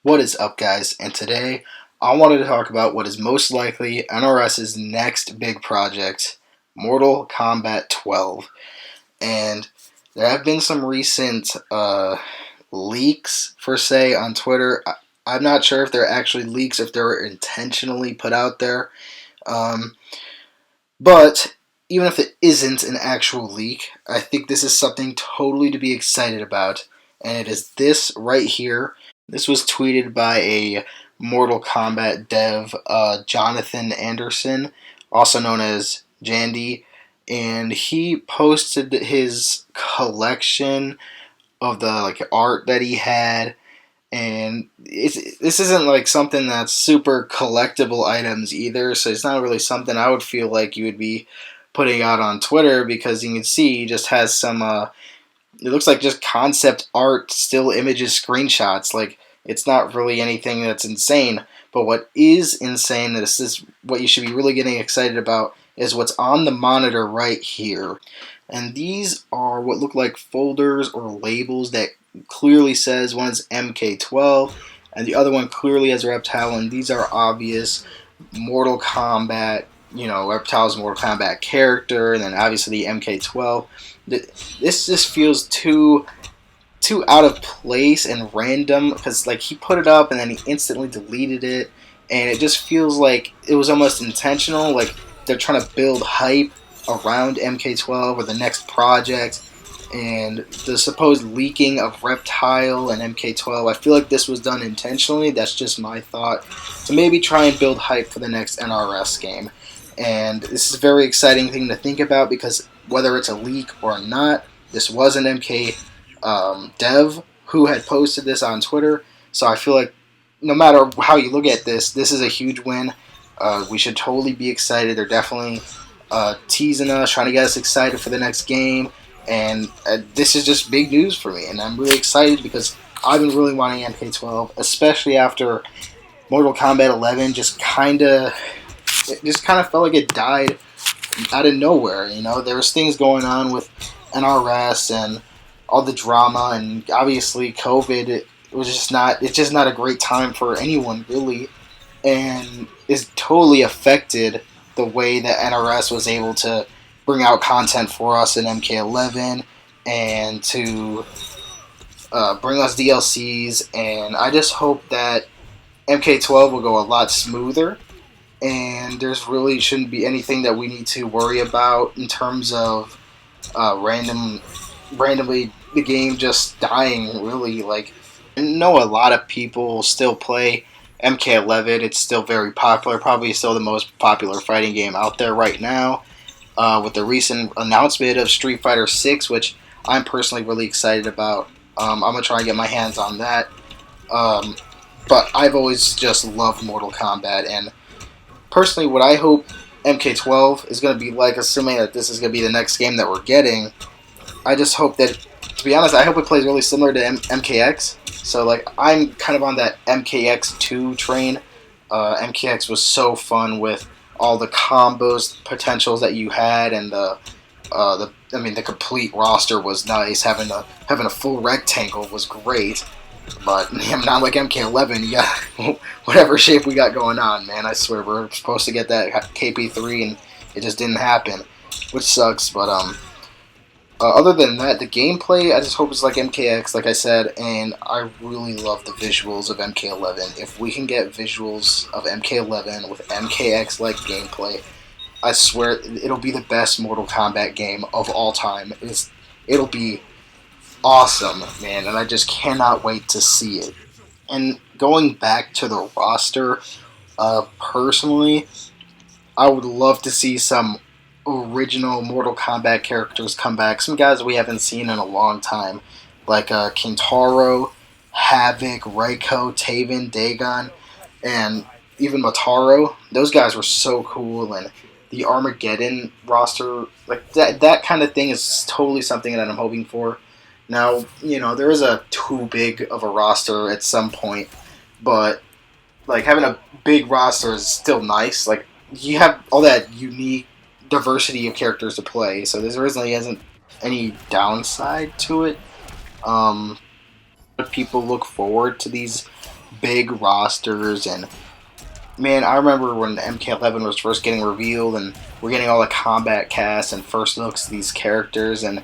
What is up, guys? And today I wanted to talk about what is most likely NRS's next big project, Mortal Kombat 12. And there have been some recent leaks, per se, on Twitter. I'm not sure if they're actually leaks, if they're intentionally put out there. Um, but even if it isn't an actual leak, I think this is something totally to be excited about. And it is this right here. This was tweeted by a Mortal Kombat dev, Jonathan Anderson, also known as Jandy, and he posted his collection of the art that he had, and this isn't like something that's super collectible items either, so it's not really something I would feel like you would be putting out on Twitter, because you can see he just has some it looks like just concept art, still images, screenshots. Like, it's not really anything that's insane. But what is insane, this is what you should be really getting excited about, is what's on the monitor right here. And these are what look like folders or labels that clearly says one's MK12 and the other one clearly has Reptile, and these are obvious Mortal Kombat, Reptile's Mortal Kombat character, and then obviously the MK12. This just feels too out of place and random, because he put it up and then he instantly deleted it, and it just feels like it was almost intentional, like they're trying to build hype around MK12 or the next project, and the supposed leaking of Reptile and MK12. I feel like this was done intentionally. That's just my thought, to maybe try and build hype for the next NRS game. And this is a very exciting thing to think about, because whether it's a leak or not, this was an MK dev who had posted this on Twitter. So I feel like no matter how you look at this, this is a huge win. We should totally be excited. They're definitely teasing us, trying to get us excited for the next game. And this is just big news for me. And I'm really excited because I've been really wanting MK12, especially after Mortal Kombat 11 just kind of felt like it died out of nowhere. There was things going on with NRS and all the drama, and obviously COVID. It's just not a great time for anyone, really, and it's totally affected the way that NRS was able to bring out content for us in MK11 and to bring us DLCs. And I just hope that MK12 will go a lot smoother, and there's really shouldn't be anything that we need to worry about in terms of randomly the game just dying, really. I know a lot of people still play MK11. It's still very popular, probably still the most popular fighting game out there right now, with the recent announcement of Street Fighter 6, which I'm personally really excited about. I'm going to try and get my hands on that. But I've always just loved Mortal Kombat, and personally, what I hope MK12 is going to be like, assuming that this is going to be the next game that we're getting, I just hope that, to be honest, I hope it plays really similar to MKX. So, I'm kind of on that MKX2 train. MKX was so fun with all the combos, potentials that you had, and the complete roster was nice. Having a full rectangle was great. But not like MK11. Yeah, whatever shape we got going on, man. I swear, we're supposed to get that KP3, and it just didn't happen, which sucks. But other than that, the gameplay, I just hope it's like MKX, like I said, and I really love the visuals of MK11. If we can get visuals of MK11 with MKX-like gameplay, I swear it'll be the best Mortal Kombat game of all time. It'll be awesome, man, and I just cannot wait to see it. And going back to the roster, personally, I would love to see some original Mortal Kombat characters come back. Some guys we haven't seen in a long time, like Kintaro, Havoc, Reiko, Taven, Dagon, and even Motaro. Those guys were so cool, and the Armageddon roster, that kind of thing is totally something that I'm hoping for. Now, there is a too big of a roster at some point, but having a big roster is still nice. You have all that unique diversity of characters to play, so there really isn't any downside to it. People look forward to these big rosters. And man, I remember when MK11 was first getting revealed, and we're getting all the combat cast and first looks at these characters, and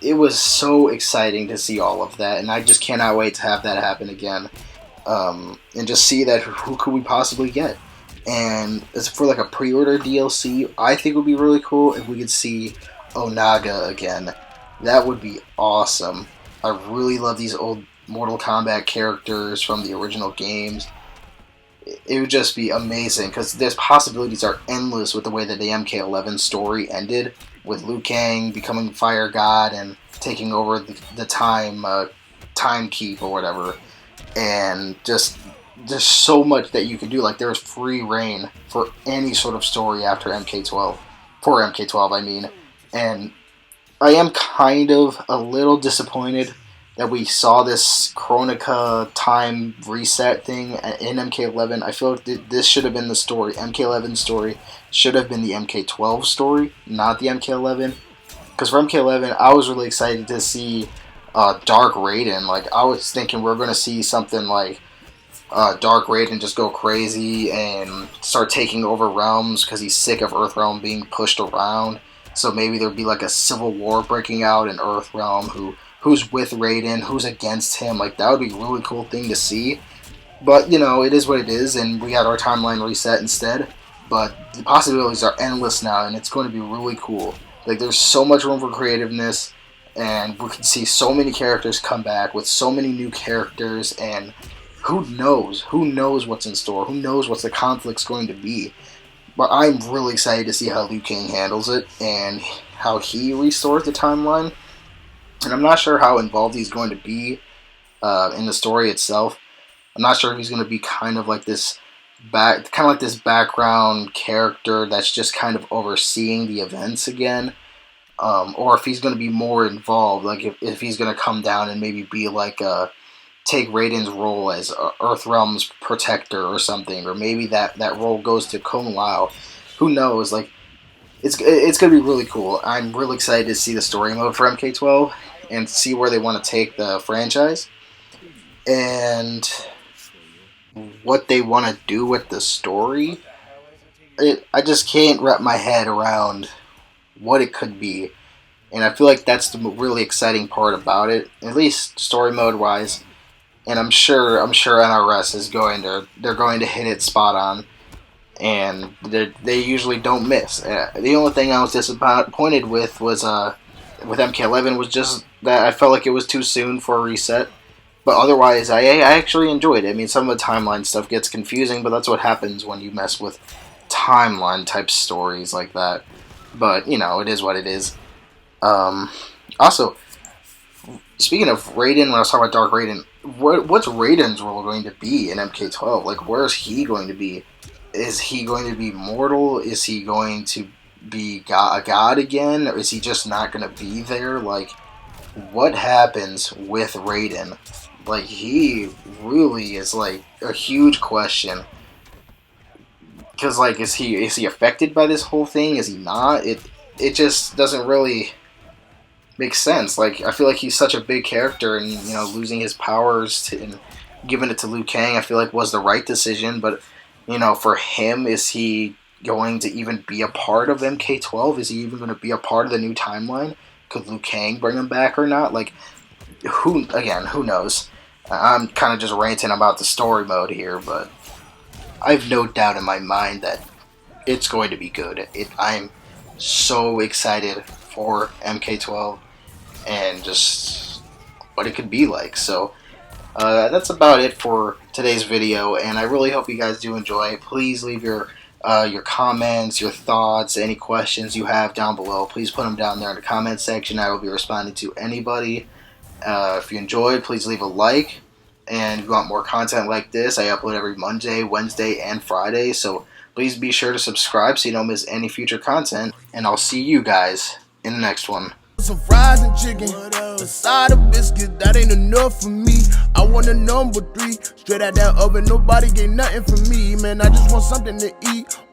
it was so exciting to see all of that, and I just cannot wait to have that happen again, and just see that who could we possibly get. And as for like a pre-order DLC, I think it would be really cool if we could see Onaga again. That would be awesome. I really love these old Mortal Kombat characters from the original games. It would just be amazing, because there's possibilities are endless with the way that the MK11 story ended, with Liu Kang becoming Fire God and taking over the time keep or whatever, and just there's so much that you can do. Like, there's free reign for any sort of story after MK12, for MK12 I mean. And I am kind of a little disappointed that we saw this Chronica time reset thing in MK11. I feel like this should have been the story. MK11 story should have been the MK12 story, not the MK11. Because for MK11, I was really excited to see Dark Raiden. Like, I was thinking we're going to see something like Dark Raiden just go crazy and start taking over realms because he's sick of Earthrealm being pushed around. So maybe there'd be like a civil war breaking out in Earthrealm, who's with Raiden, who's against him. Like, that would be a really cool thing to see. But, you know, it is what it is, and we got our timeline reset instead. But the possibilities are endless now, and it's going to be really cool. Like, there's so much room for creativeness, and we can see so many characters come back with so many new characters, and who knows? Who knows what's in store? Who knows what the conflict's going to be? But I'm really excited to see how Liu Kang handles it, and how he restores the timeline. And I'm not sure how involved he's going to be in the story itself. I'm not sure if he's going to be kind of like this background character that's just kind of overseeing the events again, or if he's going to be more involved. Like if he's going to come down and maybe be like take Raiden's role as Earthrealm's protector or something, or maybe that role goes to Kung Lao. Who knows? Like, it's going to be really cool. I'm really excited to see the story mode for MK12 and see where they want to take the franchise and what they want to do with the story. I just can't wrap my head around what it could be, and I feel like that's the really exciting part about it, at least story mode wise. And I'm sure NRS is going to hit it spot on, and they usually don't miss. The only thing I was disappointed with was with MK11 was just that I felt like it was too soon for a reset. But otherwise, I actually enjoyed it. I mean, some of the timeline stuff gets confusing, but that's what happens when you mess with timeline type stories like that. But, you know, it is what it is. Also, speaking of Raiden, when I was talking about Dark Raiden, what's Raiden's role going to be in MK12? Like, where's he going to be? Is he going to be mortal? Is he going to be a god again? Or is he just not going to be there? Like, what happens with Raiden? Like, he really is, like, a huge question. Because, like, is he affected by this whole thing? Is he not? It just doesn't really make sense. Like, I feel like he's such a big character, and, you know, losing his powers and giving it to Liu Kang, I feel like was the right decision. But, you know, for him, is he going to even be a part of MK12? Is he even going to be a part of the new timeline? Could Liu Kang bring him back or not? Like, who knows? I'm kind of just ranting about the story mode here, but I have no doubt in my mind that it's going to be good. I'm so excited for MK12 and just what it could be like. So that's about it for today's video, and I really hope you guys do enjoy it. Please leave your comments, your thoughts, any questions you have down below. Please put them down there in the comment section. I will be responding to anybody. If you enjoyed, please leave a like. And if you want more content like this, I upload every Monday, Wednesday, and Friday. So please be sure to subscribe so you don't miss any future content. And I'll see you guys in the next one. Some fries and chicken, a side of biscuit, that ain't enough for me. I want a number 3, straight out that oven, nobody get nothing from me. Man, I just want something to eat.